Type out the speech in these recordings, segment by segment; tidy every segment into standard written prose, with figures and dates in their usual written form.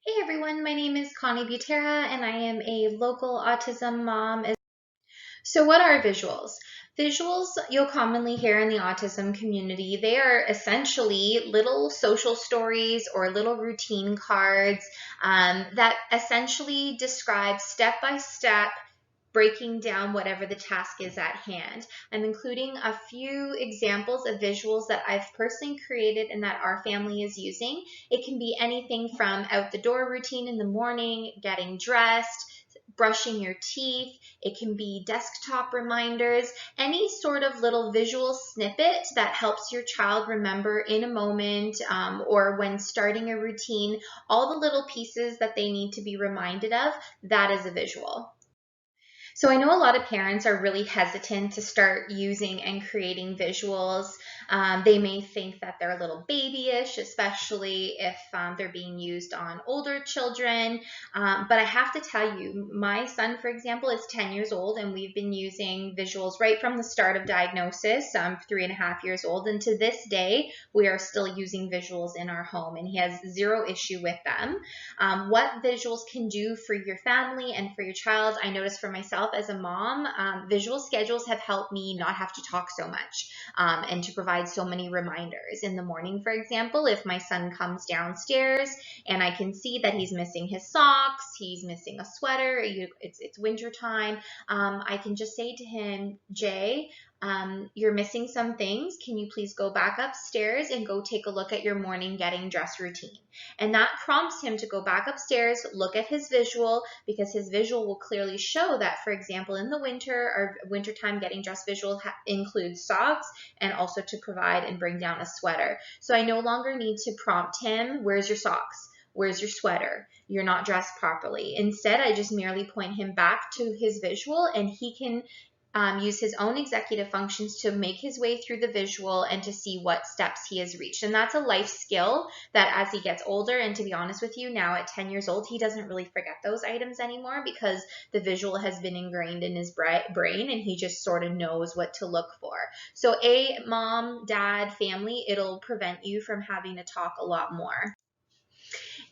Hey everyone, my name is Connie and I am a local autism mom. So what are visuals? Visuals you'll commonly hear in the autism community. They are essentially little social stories or little routine cards that essentially describe step by step breaking down whatever the task is at hand. I'm including a few examples of visuals that I've personally created and that our family is using. It can be anything from out the door routine in the morning, getting dressed, brushing your teeth. It can be desktop reminders, any sort of little visual snippet that helps your child remember in a moment or when starting a routine, all the little pieces that they need to be reminded of, that is a visual. So I know a lot of parents are really hesitant to start using and creating visuals. They may think that they're a little babyish, especially if they're being used on older children. But I have to tell you, my son, for example, is 10 years old, and we've been using visuals right from the start of diagnosis, 3.5 years old. And to this day, we are still using visuals in our home, and he has zero issue with them. What visuals can do for your family and for your child, I noticed for myself as a mom, visual schedules have helped me not have to talk so much and to provide so many reminders. In the morning, for example, if my son comes downstairs and I can see that he's missing his socks, he's missing a sweater, it's winter time, I can just say to him, Jay, you're missing some things. Can you please go back upstairs and go take a look at your morning getting dressed routine? And that prompts him to go back upstairs, look at his visual, because his visual will clearly show that, for example, in the winter or wintertime getting dressed visual includes socks and also to provide and bring down a sweater. So I no longer need to prompt him, where's your socks? Where's your sweater? You're not dressed properly. Instead, I just merely point him back to his visual and he can use his own executive functions to make his way through the visual and to see what steps he has reached. And that's a life skill that as he gets older, and to be honest with you, now at 10 years old, he doesn't really forget those items anymore because the visual has been ingrained in his brain and he just sort of knows what to look for. So mom, dad, family, it'll prevent you from having to talk a lot more.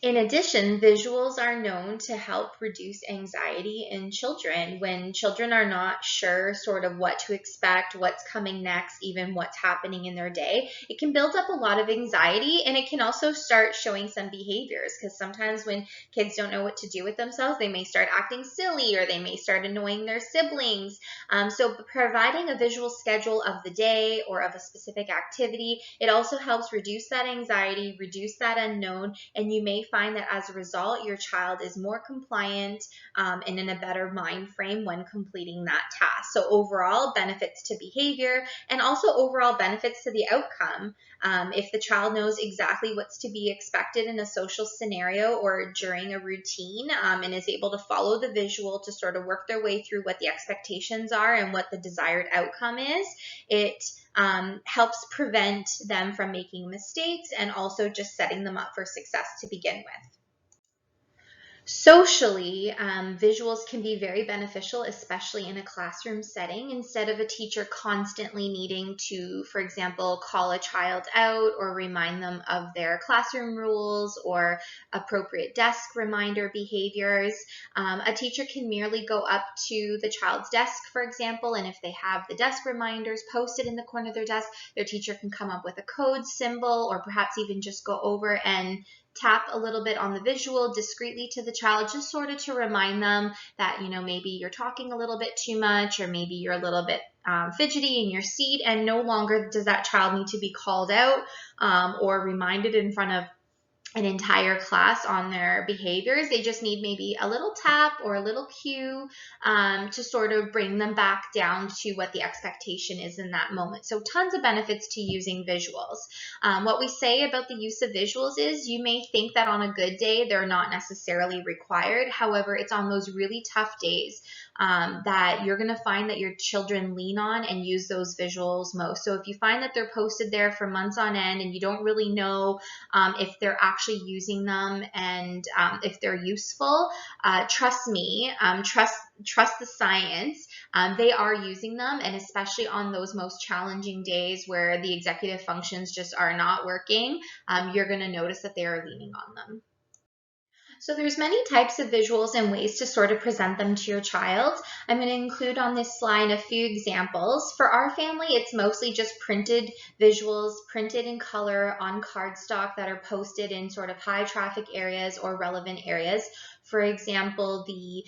In addition, visuals are known to help reduce anxiety in children. When children are not sure sort of what to expect, what's coming next, even what's happening in their day, it can build up a lot of anxiety, and it can also start showing some behaviors, because sometimes when kids don't know what to do with themselves, they may start acting silly or they may start annoying their siblings. So providing a visual schedule of the day or of a specific activity, it also helps reduce that anxiety, reduce that unknown, and you may find that as a result, your child is more compliant and in a better mind frame when completing that task. So overall benefits to behavior and also overall benefits to the outcome. If the child knows exactly what's to be expected in a social scenario or during a routine and is able to follow the visual to sort of work their way through what the expectations are and what the desired outcome is, it helps prevent them from making mistakes and also just setting them up for success to begin with. Socially, visuals can be very beneficial, especially in a classroom setting. Instead of a teacher constantly needing to, for example, call a child out or remind them of their classroom rules or appropriate desk reminder behaviors, a teacher can merely go up to the child's desk, for example, and if they have the desk reminders posted in the corner of their desk, their teacher can come up with a code symbol or perhaps even just go over and tap a little bit on the visual discreetly to the child, just sort of to remind them that, maybe you're talking a little bit too much, or maybe you're a little bit fidgety in your seat, and no longer does that child need to be called out or reminded in front of an entire class on their behaviors. They just need maybe a little tap or a little cue to sort of bring them back down to what the expectation is in that moment. So tons of benefits to using visuals. What we say about the use of visuals is you may think that on a good day they're not necessarily required. However, it's on those really tough days that you're going to find that your children lean on and use those visuals most. So if you find that they're posted there for months on end and you don't really know if they're actually using them and if they're useful, trust me, trust the science. They are using them, and especially on those most challenging days where the executive functions just are not working, you're going to notice that they are leaning on them. So there's many types of visuals and ways to sort of present them to your child. I'm going to include on this slide a few examples. For our family, it's mostly just printed visuals, printed in color on cardstock that are posted in sort of high traffic areas or relevant areas. For example, the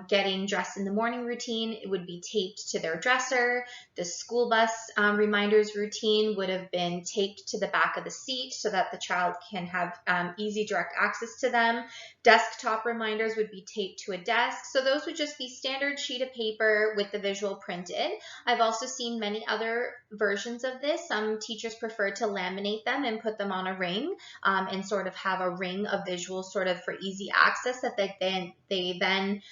getting dressed in the morning routine, it would be taped to their dresser. The school bus reminders routine would have been taped to the back of the seat so that the child can have easy direct access to them. Desktop reminders would be taped to a desk. So those would just be standard sheet of paper with the visual printed. I've also seen many other versions of this. Some teachers prefer to laminate them and put them on a ring and sort of have a ring of visuals sort of for easy access that they then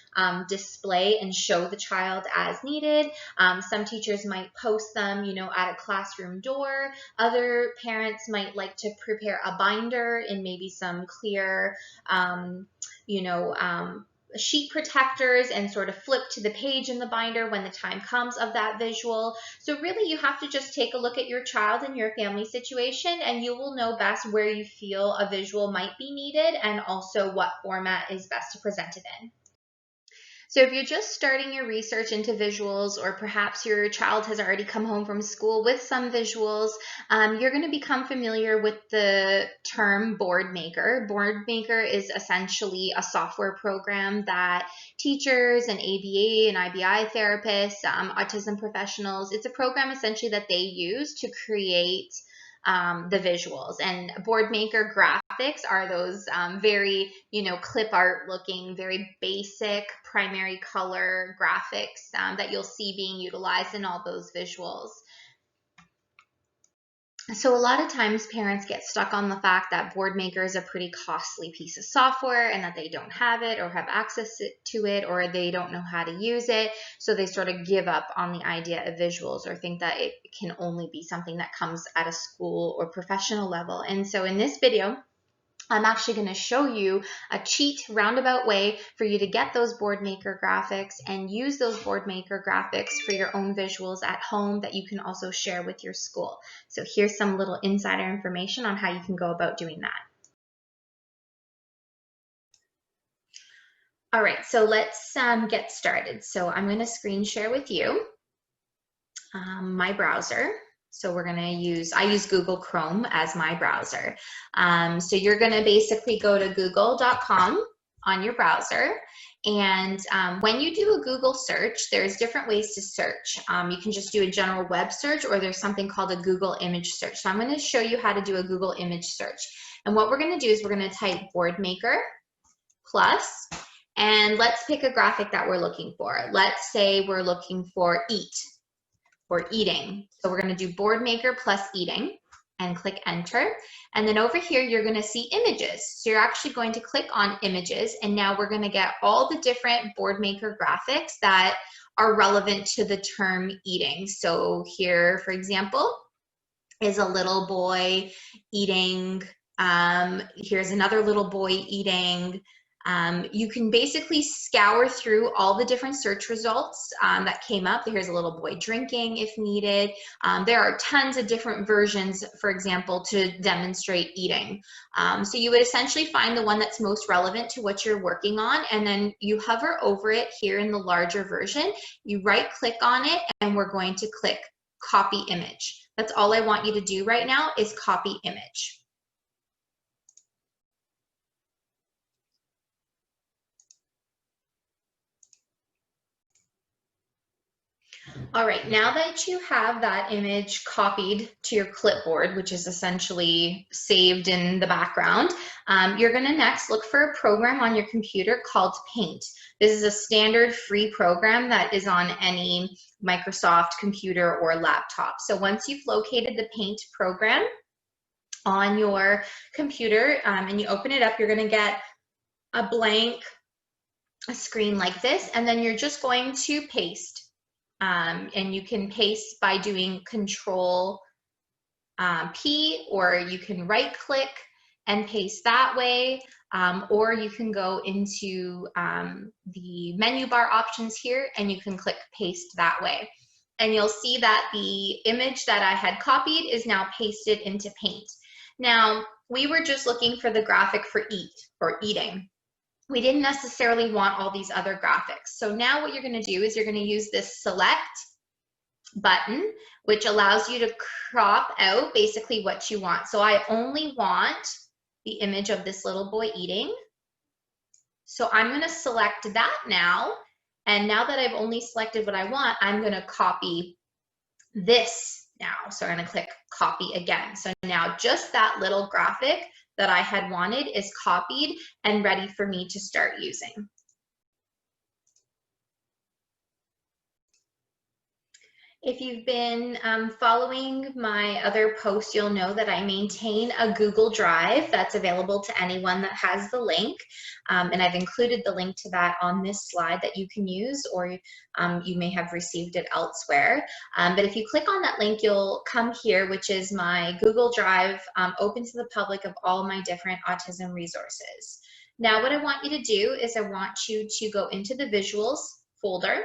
display and show the child as needed. Some teachers might post them, at a classroom door. Other parents might like to prepare a binder in maybe some clear sheet protectors and sort of flip to the page in the binder when the time comes of that visual. So really you have to just take a look at your child and your family situation, and you will know best where you feel a visual might be needed and also what format is best to present it in. So if you're just starting your research into visuals, or perhaps your child has already come home from school with some visuals, you're going to become familiar with the term Boardmaker. Boardmaker is essentially a software program that teachers and ABA and IBI therapists, autism professionals, it's a program essentially that they use to create the visuals. And Boardmaker graphics are those very, clip art looking, very basic primary color graphics that you'll see being utilized in all those visuals. So a lot of times parents get stuck on the fact that Boardmaker is a pretty costly piece of software and that they don't have it or have access to it, or they don't know how to use it. So they sort of give up on the idea of visuals or think that it can only be something that comes at a school or professional level. And so in this video, I'm actually going to show you a cheat roundabout way for you to get those Boardmaker graphics and use those Boardmaker graphics for your own visuals at home that you can also share with your school. So here's some little insider information on how you can go about doing that. All right, so let's get started. So I'm going to screen share with you my browser. So we're going to I use Google Chrome as my browser. So you're going to basically go to google.com on your browser. And when you do a Google search, there's different ways to search. You can just do a general web search, or there's something called a Google image search. So I'm going to show you how to do a Google image search. And what we're going to do is we're going to type Boardmaker plus, and let's pick a graphic that we're looking for. Let's say we're looking for eat. Or eating. So we're going to do Boardmaker plus eating and click enter. And then over here, you're going to see images. So you're actually going to click on images, and now we're going to get all the different Boardmaker graphics that are relevant to the term eating. So here, for example, is a little boy eating. Here's another little boy eating. You can basically scour through all the different search results that came up. Here's a little boy drinking if needed. There are tons of different versions, for example, to demonstrate eating. So you would essentially find the one that's most relevant to what you're working on, and then you hover over it here in the larger version. You right click on it, and we're going to click copy image. That's all I want you to do right now is copy image. All right, now that you have that image copied to your clipboard, which is essentially saved in the background, you're going to next look for a program on your computer called Paint. This is a standard free program that is on any Microsoft computer or laptop. So once you've located the Paint program on your computer and you open it up, you're going to get a blank screen like this, and then you're just going to paste. And you can paste by doing Control P, or you can right click and paste that way, or you can go into the menu bar options here and you can click paste that way. And you'll see that the image that I had copied is now pasted into Paint. Now, we were just looking for the graphic for eat or eating. we didn't necessarily want all these other graphics. So now what you're going to do is you're going to use this select button, which allows you to crop out basically what you want. So I only want the image of this little boy eating. So I'm going to select that now. And now that I've only selected what I want, I'm going to copy this now. So I'm going to click copy again. So now just that little graphic that I had wanted is copied and ready for me to start using. If you've been following my other posts, you'll know that I maintain a Google Drive that's available to anyone that has the link. And I've included the link to that on this slide that you can use, or you may have received it elsewhere. But if you click on that link, you'll come here, which is my Google Drive, open to the public, of all my different autism resources. Now, what I want you to do is I want you to go into the visuals folder.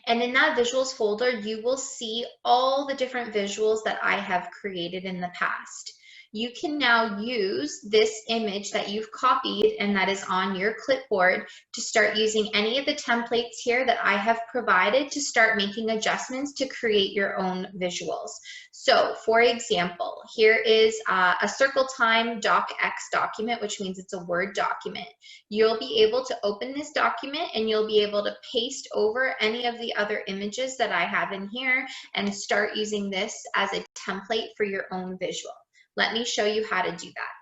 And in that visuals folder, you will see all the different visuals that I have created in the past. You can now use this image that you've copied and that is on your clipboard to start using any of the templates here that I have provided to start making adjustments to create your own visuals. So for example, here is a circle time docx document, which means it's a Word document. You'll be able to open this document and you'll be able to paste over any of the other images that I have in here and start using this as a template for your own visual. Let me show you how to do that.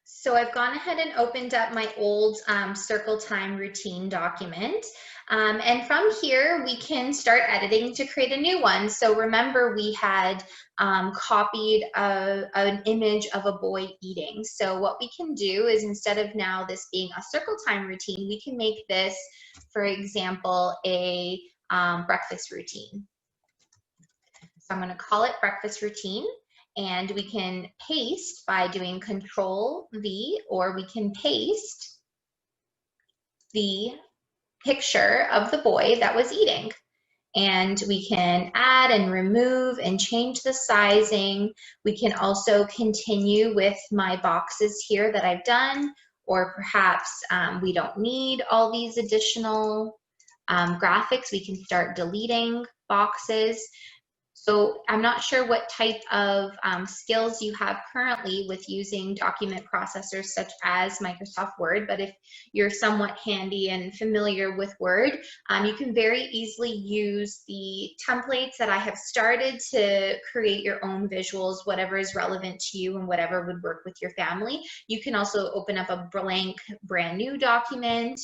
So I've gone ahead and opened up my old circle time routine document. And from here, we can start editing to create a new one. So remember, we had copied an image of a boy eating. So what we can do is, instead of now this being a circle time routine, we can make this, for example, a breakfast routine. So I'm going to call it breakfast routine, and we can paste by doing Control V, or we can paste the picture of the boy that was eating. And we can add and remove and change the sizing. We can also continue with my boxes here that I've done, or perhaps we don't need all these additional graphics. We can start deleting boxes. So I'm not sure what type of skills you have currently with using document processors such as Microsoft Word, but if you're somewhat handy and familiar with Word, you can very easily use the templates that I have started to create your own visuals, whatever is relevant to you and whatever would work with your family. You can also open up a blank, brand new document,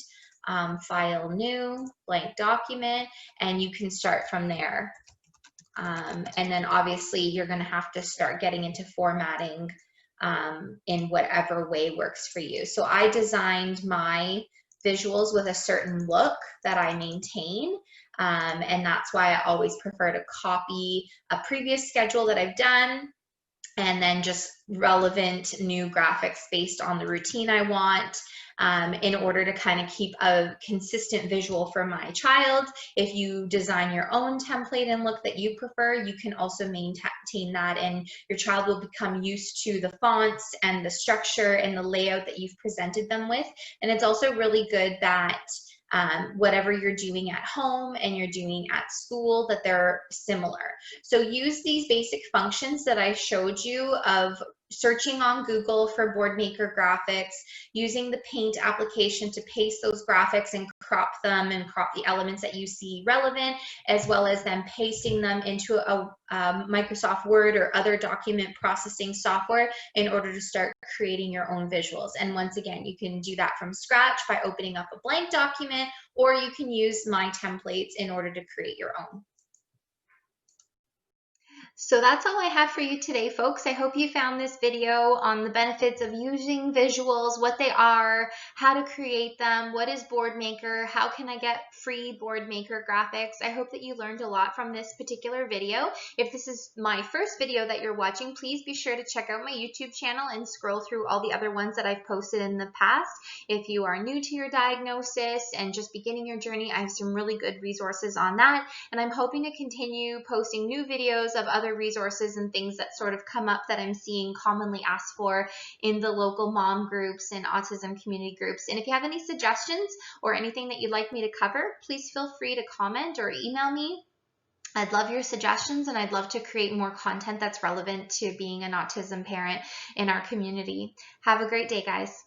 file new, blank document, and you can start from there. And then obviously you're going to have to start getting into formatting in whatever way works for you. So I designed my visuals with a certain look that I maintain, and that's why I always prefer to copy a previous schedule that I've done and then just relevant new graphics based on the routine I want, in order to kind of keep a consistent visual for my child. If you design your own template and look that you prefer, you can also maintain that, and your child will become used to the fonts and the structure and the layout that you've presented them with. And it's also really good that whatever you're doing at home and you're doing at school, that they're similar. So use these basic functions that I showed you of searching on Google for Boardmaker graphics, using the Paint application to paste those graphics and crop them and crop the elements that you see relevant, as well as then pasting them into a Microsoft Word or other document processing software in order to start creating your own visuals. And once again, you can do that from scratch by opening up a blank document, or you can use my templates in order to create your own. So that's all I have for you today, folks. I hope you found this video on the benefits of using visuals, what they are, how to create them, what is Boardmaker, how can I get free Boardmaker graphics. I hope that you learned a lot from this particular video. If this is my first video that you're watching, please be sure to check out my YouTube channel and scroll through all the other ones that I've posted in the past. If you are new to your diagnosis and just beginning your journey, I have some really good resources on that. And I'm hoping to continue posting new videos of other other resources and things that sort of come up that I'm seeing commonly asked for in the local mom groups and autism community groups. And if you have any suggestions or anything that you'd like me to cover, please feel free to comment or email me. I'd love your suggestions, and I'd love to create more content that's relevant to being an autism parent in our community. Have a great day, guys.